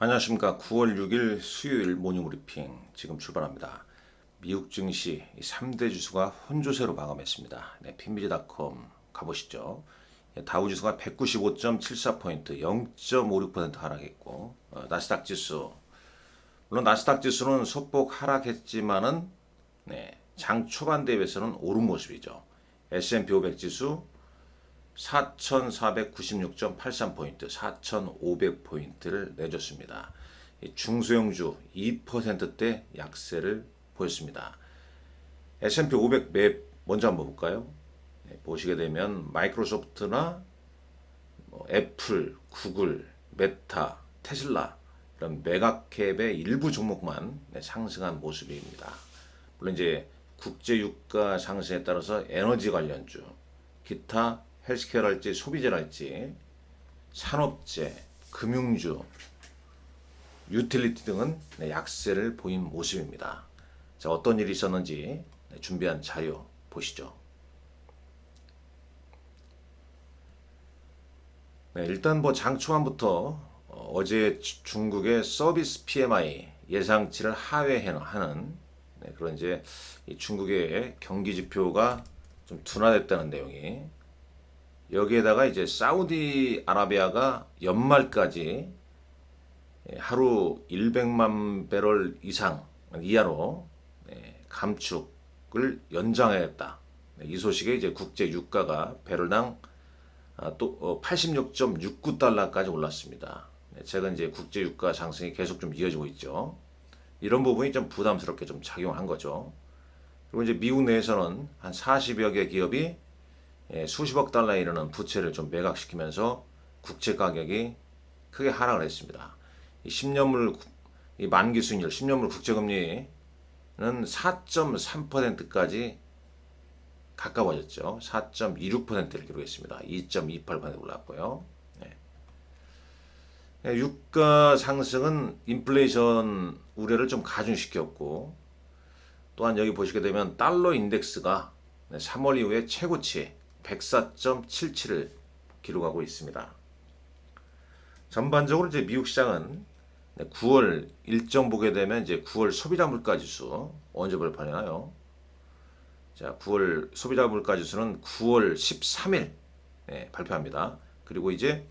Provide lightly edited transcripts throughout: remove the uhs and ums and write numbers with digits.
안녕하십니까. 9월 6일 수요일 모닝브리핑 지금 출발합니다. 미국 증시 3대 지수가 혼조세로 마감했습니다. 네, 핀비지닷컴 가보시죠. 다우지수가 195.74포인트, 0.56% 하락했고, 나스닥 지수, 물론 나스닥 지수는 소폭 하락했지만은 장 초반 대비해서는 오른 모습이죠. S&P 500 지수 4,496.83포인트, 4,500포인트를 내줬습니다. 중소형주 2%대 약세를 보였습니다. S&P 500 맵 먼저 한번 볼까요? 보시게 되면 마이크로소프트나 애플, 구글, 메타, 테슬라 이런 메가캡의 일부 종목만 상승한 모습입니다. 물론 이제 국제 유가 상승에 따라서 에너지 관련주, 기타 헬스케어랄지 소비재랄지 산업재, 금융주, 유틸리티 등은 약세를 보인 모습입니다. 자, 어떤 일이 있었는지 준비한 자료 보시죠. 일단 장 초반부터 어제 중국의 서비스 PMI 예상치를 하회하는 그런 이제 중국의 경기 지표가 좀 둔화됐다는 내용이, 여기에다가 이제 사우디아라비아가 연말까지 하루 100만 배럴 이상 이하로 감축을 연장하겠다. 이 소식에 이제 국제 유가가 배럴당 또 86.69달러까지 올랐습니다. 최근 이제 국제 유가 상승이 계속 좀 이어지고 있죠. 이런 부분이 좀 부담스럽게 좀 작용한 거죠. 그리고 이제 미국 내에서는 한 40여 개 기업이 수십억 달러에 이르는 부채를 좀 매각시키면서 국채 가격이 크게 하락을 했습니다. 이 10년물 이 만기 수익률 10년물 국채금리는 4.3%까지 가까워졌죠. 4.26%를 기록했습니다. 2.28% 올랐고요. 유가 상승은 인플레이션 우려를 좀 가중시켰고, 또한 여기 보시게 되면 달러 인덱스가 3월 이후에 최고치 104.77을 기록하고 있습니다. 전반적으로 이제 미국 시장은 9월 일정 보게 되면 이제 9월 소비자 물가 지수 언제 발표하나요? 자, 9월 소비자 물가 지수는 9월 13일 발표합니다. 그리고 이제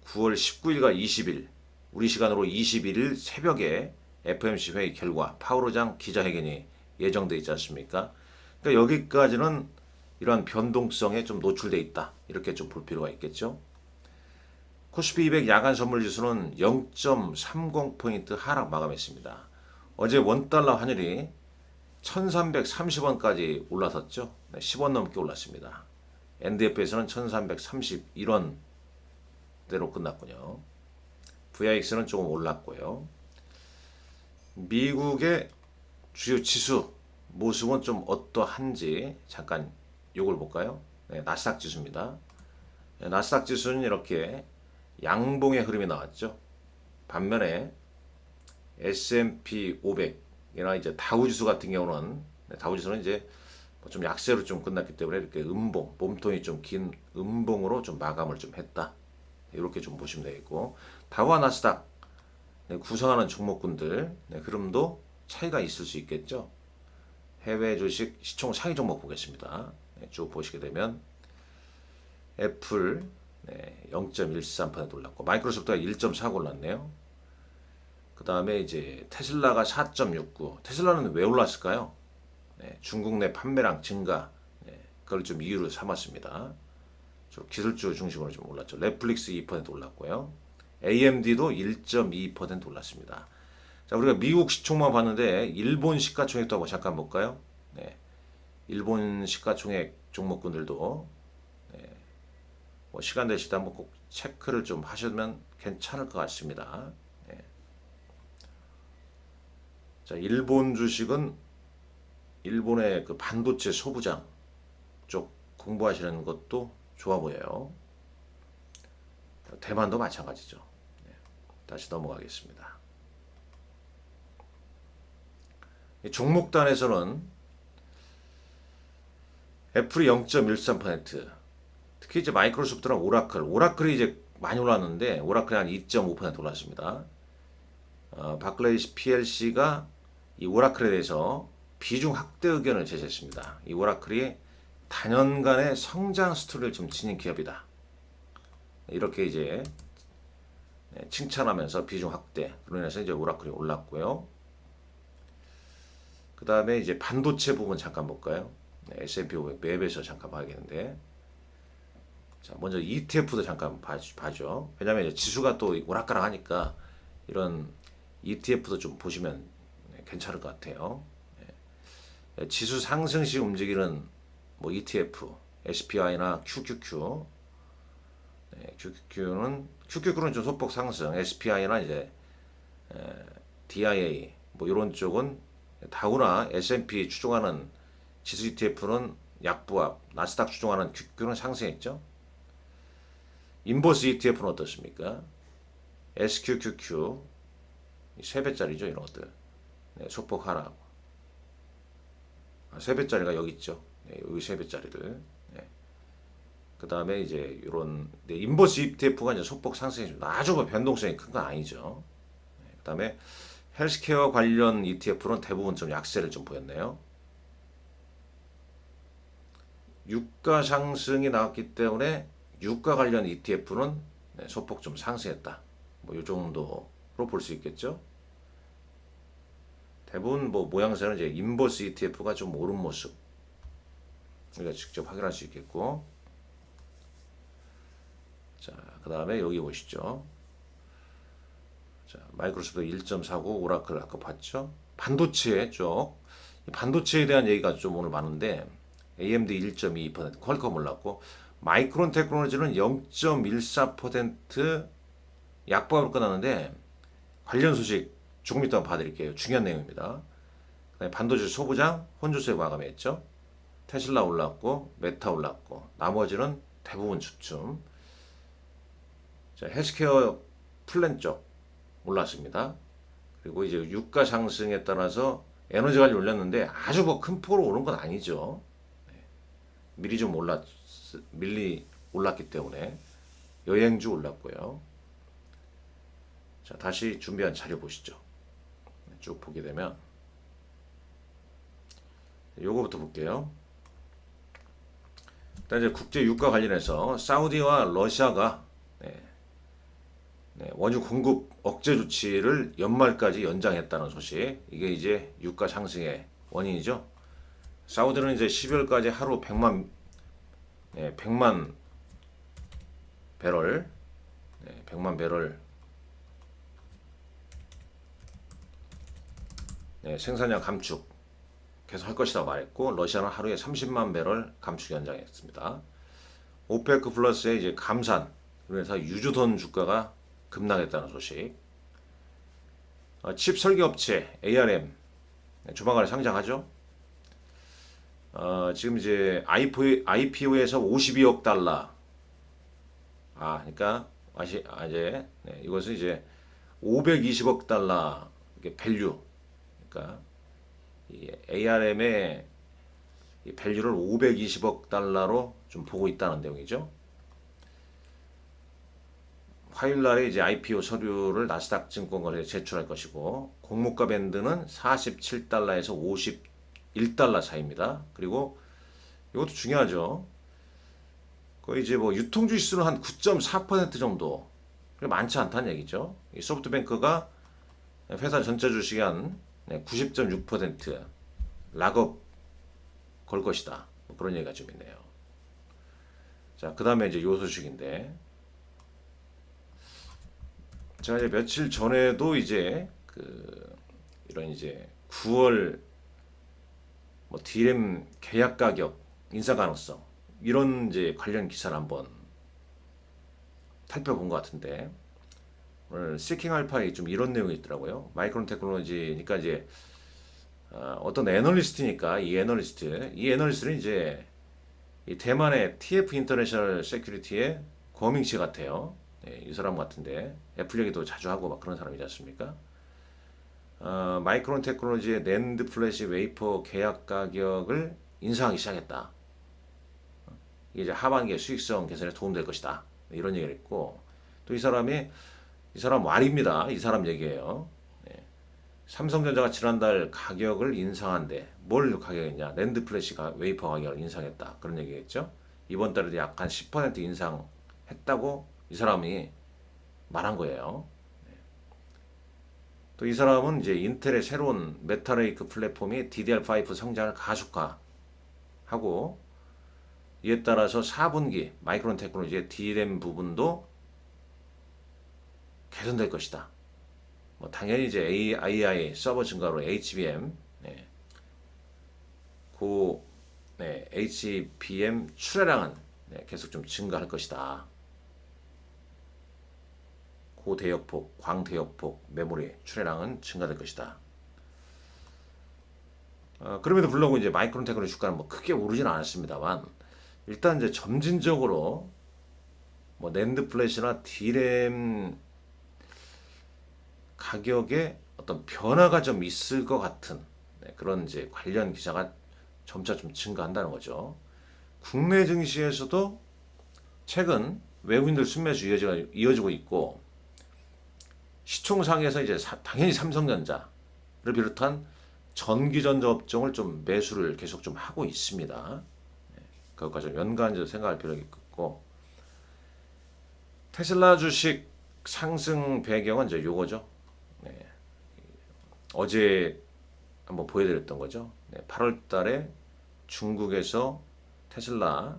9월 19일과 20일, 우리 시간으로 21일 새벽에 FOMC 회의 결과 파월 의장 기자회견이 예정돼 있지 않습니까? 그러니까 여기까지는 이러한 변동성에 좀 노출돼 있다, 이렇게 좀 볼 필요가 있겠죠. 코스피 200 야간 선물 지수는 0.30포인트 하락 마감했습니다. 어제 원달러 환율이 1330원까지 올라섰죠. 10원 넘게 올랐습니다. NDF에서는 1331원대로 끝났군요. VIX는 조금 올랐고요. 미국의 주요 지수 모습은 좀 어떠한지 잠깐 요걸 볼까요? 나스닥 지수입니다. 나스닥 지수는 이렇게 양봉의 흐름이 나왔죠. 반면에 S&P 500이나 이제 다우 지수 같은 경우는, 다우 지수는 이제 좀 약세로 좀 끝났기 때문에 이렇게 음봉, 몸통이 좀 긴 음봉으로 좀 마감을 좀 했다, 이렇게 좀 보시면 되겠고, 다우와 나스닥 구성하는 종목군들 흐름도 차이가 있을 수 있겠죠. 해외 주식 시총 상위 종목 보겠습니다. 쭉 보시게 되면 애플 0.13% 올랐고, 마이크로소프트가 1.4 올랐네요. 그 다음에 이제 테슬라가 4.69. 테슬라는 왜 올랐을까요? 중국 내 판매량 증가, 그걸 좀 이유로 삼았습니다. 좀 기술주 중심으로 좀 올랐죠. 넷플릭스 2% 올랐고요. AMD도 1.2% 올랐습니다. 자, 우리가 미국 시총만 봤는데 일본 시가총액도 한번 잠깐 볼까요? 일본 시가총액 종목군들도 뭐 시간 되실 때 한번 꼭 체크를 좀 하시면 괜찮을 것 같습니다. 자, 일본 주식은 일본의 그 반도체 소부장 쪽 공부하시는 것도 좋아 보여요. 대만도 마찬가지죠. 다시 넘어가겠습니다. 종목단에서는 애플이 0.13%, 특히 이제 마이크로소프트랑 오라클이 이제 많이 올랐는데 오라클이 한 2.5% 올랐습니다. 바클레이스 PLC가 이 오라클에 대해서 비중 확대 의견을 제시했습니다. 이 오라클이 단연간의 성장 스토리를 좀 지닌 기업이다. 이렇게 이제 칭찬하면서 비중 확대, 그로 인해서 이제 오라클이 올랐고요. 그 다음에 이제 반도체 부분 잠깐 볼까요? S&P 500 맵에서 잠깐 봐야겠는데, 자 먼저 ETF도 잠깐 봐죠. 왜냐하면 이제 지수가 또 오락가락 하니까 이런 ETF도 좀 보시면 괜찮을 것 같아요. 지수 상승 시 움직이는 뭐 ETF, SPY나 QQQ, QQQ는 좀 소폭 상승, SPY나 이제 DIA 뭐 이런 쪽은 다우나 S&P 추종하는 지수 ETF는 약보합, 나스닥 추종하는 QQ는 상승했죠. 인버스 ETF는 어떻습니까? SQQQ 3배짜리죠, 이런 것들. 소폭 하락. 3배짜리가 여기 있죠. 여기 3배짜리들. 그 다음에 이제 이런 인버스 ETF가 이제 소폭 상승했습니다. 아주 뭐 변동성이 큰 건 아니죠. 그 다음에 헬스케어 관련 ETF는 대부분 좀 약세를 좀 보였네요. 유가 상승이 나왔기 때문에 유가 관련 ETF는 소폭 좀 상승했다. 뭐 이 정도로 볼 수 있겠죠. 대부분 뭐 모양새는 이제 인버스 ETF가 좀 오른 모습 우리가 직접 확인할 수 있겠고, 자, 그 다음에 여기 보시죠. 자, 마이크로소프트 1.49, 오라클 아까 봤죠. 반도체 쪽, 반도체에 대한 얘기가 좀 오늘 많은데 AMD 1.22%, 퀄컴 올랐고 마이크론 테크놀로지는 0.14% 약보합으로 끝났는데 관련 소식 조금 이따 봐드릴게요. 중요한 내용입니다. 그다음에 반도체 소부장 혼조세 마감했죠. 테슬라 올랐고 메타 올랐고 나머지는 대부분 주춤. 자, 헬스케어 플랜 쪽 올랐습니다. 그리고 이제 유가 상승에 따라서 에너지 관리 올렸는데 아주 뭐 큰 폭으로 오른 건 아니죠. 밀리 올랐기 때문에 여행주 올랐고요. 자, 다시 준비한 자료 보시죠. 쭉 보게 되면 요거부터 볼게요. 일단 이제 국제 유가 관련해서 사우디와 러시아가 원유 공급 억제 조치를 연말까지 연장했다는 소식. 이게 이제 유가 상승의 원인이죠. 사우디는 이제 12월까지 하루 100만 배럴 100만 배럴 생산량 감축 계속 할 것이라고 말했고, 러시아는 하루에 30만 배럴 감축 연장했습니다. 오페크 플러스의 이제 감산, 그래서 유조선 주가가 급락했다는 소식. 칩 설계 업체 ARM 조만간에 상장하죠. 지금 이제 IPO에서 52억 달러. 그러니까 이제 이것은 이제 520억 달러 이게 밸류. 그러니까 이 ARM의 이 밸류를 520억 달러로 좀 보고 있다는 내용이죠. 화요일 날에 이제 IPO 서류를 나스닥 증권거래에 제출할 것이고, 공모가 밴드는 47달러에서 51달러 사이입니다. 그리고 이것도 중요하죠. 거의 이제 뭐 유통 주식수는 한 9.4% 정도. 많지 않다는 얘기죠. 이 소프트뱅크가 회사 전체 주식의 한 90.6% 락업 걸 것이다. 뭐 그런 얘기가 좀 있네요. 자, 그 다음에 이제 요 소식인데, 제가 이제 며칠 전에도 이제 이런 이제 9월 뭐 DRAM 계약 가격 인상 가능성 이런 이제 관련 기사를 한번 살펴본 것 같은데, 오늘 시킹 알파에 좀 이런 내용이 있더라고요. 마이크론 테크놀로지니까 이제 어떤 애널리스트니까 이 애널리스트는 이제 이 대만의 TF 인터내셔널 세큐리티의 거밍치 같아요. 이 사람 같은데 애플 얘기도 자주 하고 막 그런 사람이지 않습니까? 마이크론 테크놀로지의 낸드 플래시 웨이퍼 계약 가격을 인상하기 시작했다. 이게 이제 하반기의 수익성 개선에 도움될 것이다. 이런 얘기를 했고, 또 이 사람 말입니다. 이 사람 얘기예요. 삼성전자가 지난달 가격을 인상한데 뭘 가격이냐? 낸드 플래시가 웨이퍼 가격을 인상했다. 그런 얘기겠죠? 이번 달에도 약 한 10% 인상했다고 이 사람이 말한 거예요. 또 이 사람은 이제 인텔의 새로운 메타레이크 플랫폼이 DDR5 성장을 가속화하고 이에 따라서 4분기 마이크론 테크놀로지의 D램 부분도 개선될 것이다. 뭐 당연히 이제 AI 서버 증가로 HBM, HBM 출하량은 계속 좀 증가할 것이다. 고대역폭, 광대역폭 메모리 출하량은 증가될 것이다. 그럼에도 불구하고 이제 마이크론 테크놀로지 주가는 뭐 크게 오르진 않았습니다만 일단 이제 점진적으로 뭐 낸드 플래시나 D램 가격에 어떤 변화가 좀 있을 것 같은 그런 이제 관련 기사가 점차 좀 증가한다는 거죠. 국내 증시에서도 최근 외국인들 순매수 이어지고 있고 시총상에서 이제 당연히 삼성전자를 비롯한 전기전자 업종을 좀 매수를 계속 좀 하고 있습니다. 그것과 좀 연관해서 생각할 필요가 있고 테슬라 주식 상승 배경은 이제 요거죠. 어제 한번 보여드렸던 거죠. 8월 달에 중국에서 테슬라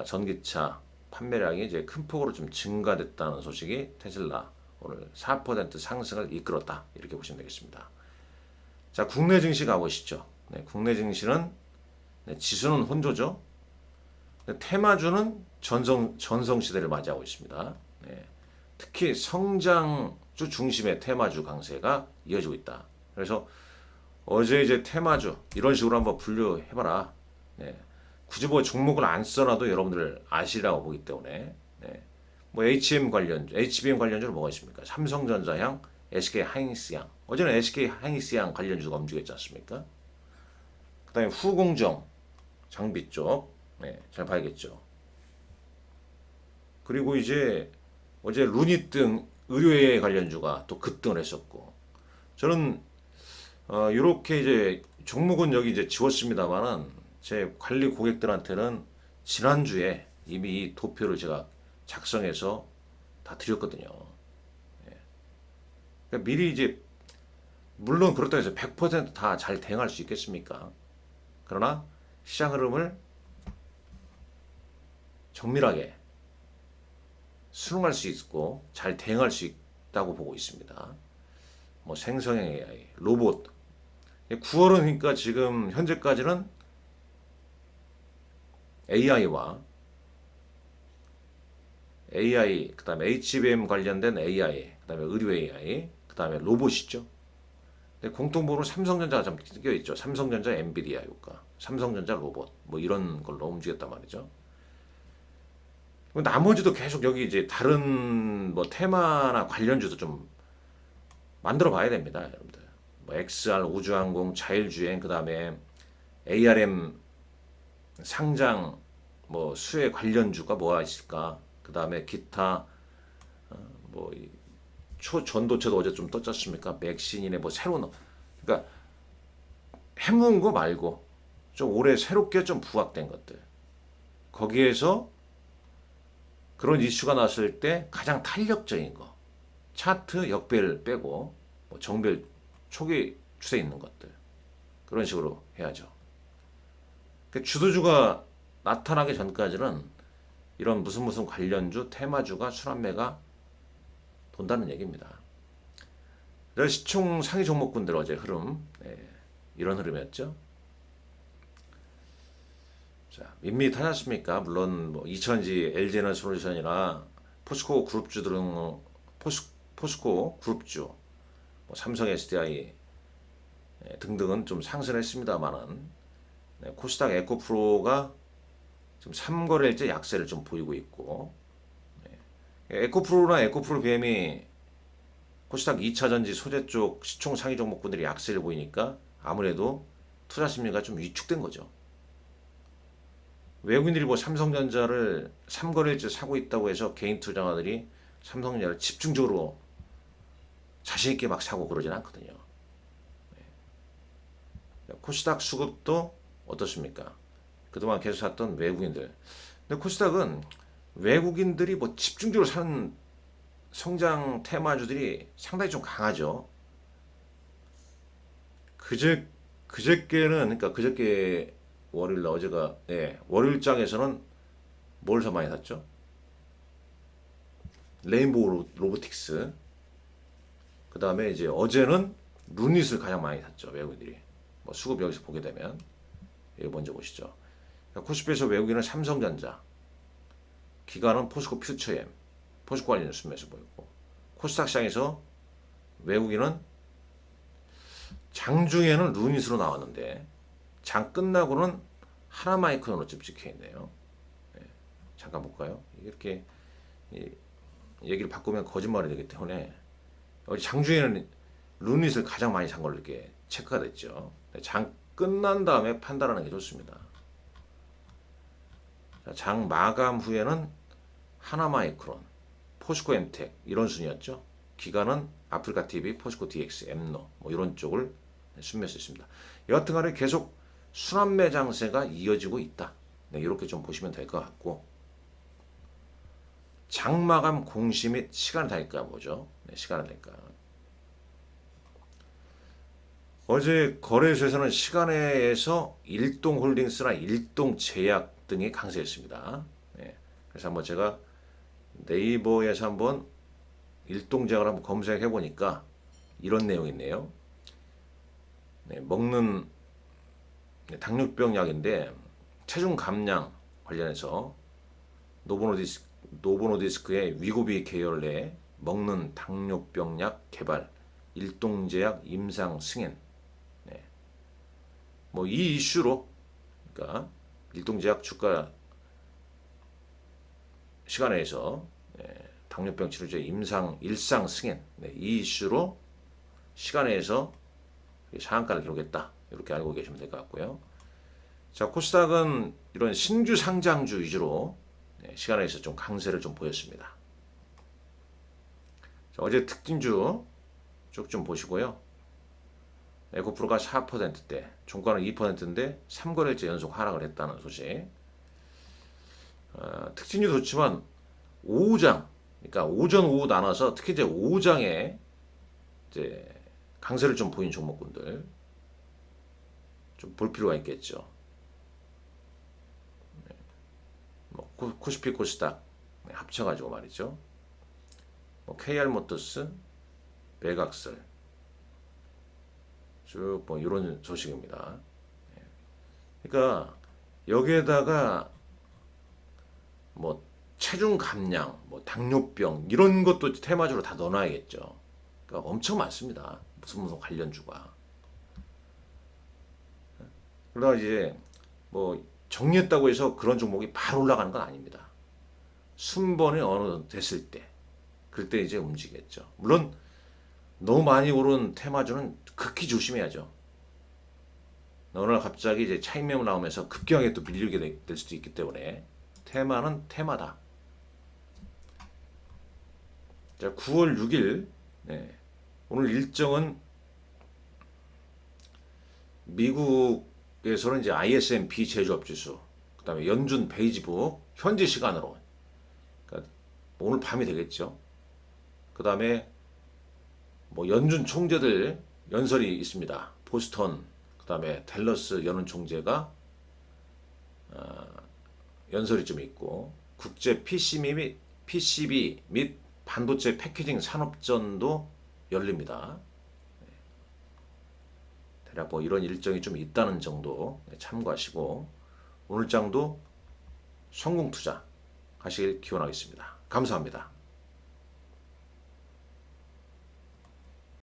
전기차 판매량이 이제 큰 폭으로 좀 증가됐다는 소식이 테슬라 오늘 4% 상승을 이끌었다. 이렇게 보시면 되겠습니다. 자, 국내 증시 가보시죠. 국내 증시는 지수는 혼조죠. 테마주는 전성 시대를 맞이하고 있습니다. 특히 성장주 중심의 테마주 강세가 이어지고 있다. 그래서 어제 이제 테마주 이런 식으로 한번 분류해봐라. 굳이 뭐 종목을 안 써놔도 여러분들 아시라고 보기 때문에 뭐 HBM 관련주는 뭐가 있습니까? 삼성전자향, SK 하이닉스향. 어제는 SK 하이닉스향 관련주가 움직였지 않습니까? 그다음에 후공정 장비 쪽, 잘 봐야겠죠. 그리고 이제 어제 루닛 등 의료의 관련주가 또 급등을 했었고, 저는 이렇게 이제 종목은 여기 이제 지웠습니다만은 제 관리 고객들한테는 지난주에 이미 이 도표를 제가 작성해서 다 드렸거든요. 그러니까 미리 이제 물론 그렇다고 해서 100% 다 잘 대응할 수 있겠습니까? 그러나 시장 흐름을 정밀하게 수능할 수 있고 잘 대응할 수 있다고 보고 있습니다. 뭐 생성형 AI, 로봇. 9월은 그러니까 지금 현재까지는 AI, 그다음에 HBM 관련된 AI, 그다음에 의료 AI, 그다음에 로봇이죠. 근데 공통적으로 삼성전자가 좀 끼어 있죠. 삼성전자 엔비디아 효과, 삼성전자 로봇, 뭐 이런 걸로 움직였단 말이죠. 나머지도 계속 여기 이제 다른 뭐 테마나 관련주도 좀 만들어 봐야 됩니다, 여러분들. 뭐 XR 우주항공, 자율주행, 그다음에 ARM 상장 뭐 수혜 관련주가 뭐가 있을까? 그다음에 기타 뭐 초전도체도 어제 좀 떴지 않습니까? 맥신이네 뭐 새로운 그러니까 해묵은 거 말고 좀 올해 새롭게 좀 부각된 것들 거기에서 그런 이슈가 났을 때 가장 탄력적인 거 차트 역별 빼고 뭐 정별 초기 추세 있는 것들 그런 식으로 해야죠. 주도주가 나타나기 전까지는 이런 무슨 관련주 테마주가 순환매가 돈다는 얘기입니다. 시총 상위 종목군들 어제 흐름 이런 흐름이었죠. 자, 밋밋하지 않습니까? 물론 뭐 이천지, LG에너지솔루션이나 포스코 그룹주들은 포스코 그룹주, 뭐 삼성 SDI 등등은 좀 상승했습니다만은 코스닥 에코프로가 지금 3거래일째 약세를 좀 보이고 있고 에코프로나 에코프로 BM이 코스닥 2차전지 소재 쪽 시총 상위 종목군들이 약세를 보이니까 아무래도 투자 심리가 좀 위축된 거죠. 외국인들이 뭐 삼성전자를 3거래일째 사고 있다고 해서 개인 투자자들이 삼성전자를 집중적으로 자신 있게 막 사고 그러진 않거든요. 코스닥 수급도 어떻습니까? 그동안 계속 샀던 외국인들. 근데 코스닥은 외국인들이 뭐 집중적으로 사는 성장 테마주들이 상당히 좀 강하죠. 그저께는, 그러니까 그저께 월요일 날 어제가, 월요일장에서는 뭘 더 많이 샀죠? 레인보우 로보틱스. 그 다음에 이제 어제는 루닛을 가장 많이 샀죠, 외국인들이. 뭐 수급 여기서 보게 되면. 이거 먼저 보시죠. 코스피에서 외국인은 삼성전자, 기관은 포스코 퓨처엠, 포스코 관련 뉴스에서 보였고, 코스닥 시장에서 외국인은 장중에는 루닛으로 나왔는데, 장 끝나고는 하나마이크론으로 좀 찍혀 있네요. 잠깐 볼까요? 이렇게 얘기를 바꾸면 거짓말이 되기 때문에 장중에는 루닛을 가장 많이 산 걸로 이렇게 체크가 됐죠. 장 끝난 다음에 판단하는 게 좋습니다. 장 마감 후에는 하나마이크론, 포스코 엠텍 이런 순이었죠. 기간은 아프리카 TV, 포스코 DX, 엠노 뭐 이런 쪽을 순매수 있습니다. 여하튼간에 계속 순환매 장세가 이어지고 있다. 이렇게 좀 보시면 될 것 같고, 장마감 공시 및 시간을 달까 보죠. 시간을 달까. 어제 거래소에서는 시간에서 일동홀딩스나 일동제약 등이 강세했습니다. 그래서 한번 제가 네이버에서 한번 일동제약을 한번 검색해 보니까 이런 내용이 있네요. 먹는 당뇨병 약인데 체중 감량 관련해서 노보노디스크의 위고비 계열 내 먹는 당뇨병 약 개발, 일동제약 임상 승인. 뭐 이 이슈로, 그러니까 일동제약 주가 시간에서 당뇨병 치료제 일상 승인, 이 이슈로 시간에서 상한가를 기록했다. 이렇게 알고 계시면 될 것 같고요. 자, 코스닥은 이런 신규 상장주 위주로 시간에서 좀 강세를 좀 보였습니다. 자, 어제 특징주 쭉 좀 보시고요. 에코프로가 4%대, 종가는 2%인데 3거래일째 연속 하락을 했다는 소식. 특징주 좋지만 오후장, 그러니까 오전 오후 나눠서 특히 이제 오후장에 이제 강세를 좀 보인 종목군들 좀 볼 필요가 있겠죠. 뭐 코스피 코스닥 합쳐가지고 말이죠. 뭐 KR모터스, 매각설 쭉 뭐 이런 소식입니다. 그러니까 여기에다가 뭐 체중 감량, 뭐 당뇨병 이런 것도 테마주로 다 넣어놔야겠죠. 그러니까 엄청 많습니다. 무슨 관련주가. 그러다 이제 뭐 정리했다고 해서 그런 종목이 바로 올라가는 건 아닙니다. 순번이 어느 됐을 때, 그때 이제 움직이겠죠. 물론 너무 많이 오른 테마주는 극히 조심해야죠. 어느 날 갑자기 이제 차익 매물 나오면서 급격하게 또 밀리게 될 수도 있기 때문에 테마는 테마다. 자, 9월 6일 오늘 일정은 미국에서는 이제 ISM-B 제조업지수, 그 다음에 연준 베이지북 현지 시간으로, 그러니까 오늘 밤이 되겠죠. 그 다음에 뭐 연준 총재들 연설이 있습니다. 보스턴, 그 다음에 댈러스 연은 총재가 연설이 좀 있고, 국제 PCB 및 반도체 패키징 산업전도 열립니다. 대략 뭐 이런 일정이 좀 있다는 정도 참고하시고, 오늘 장도 성공 투자 하시길 기원하겠습니다. 감사합니다.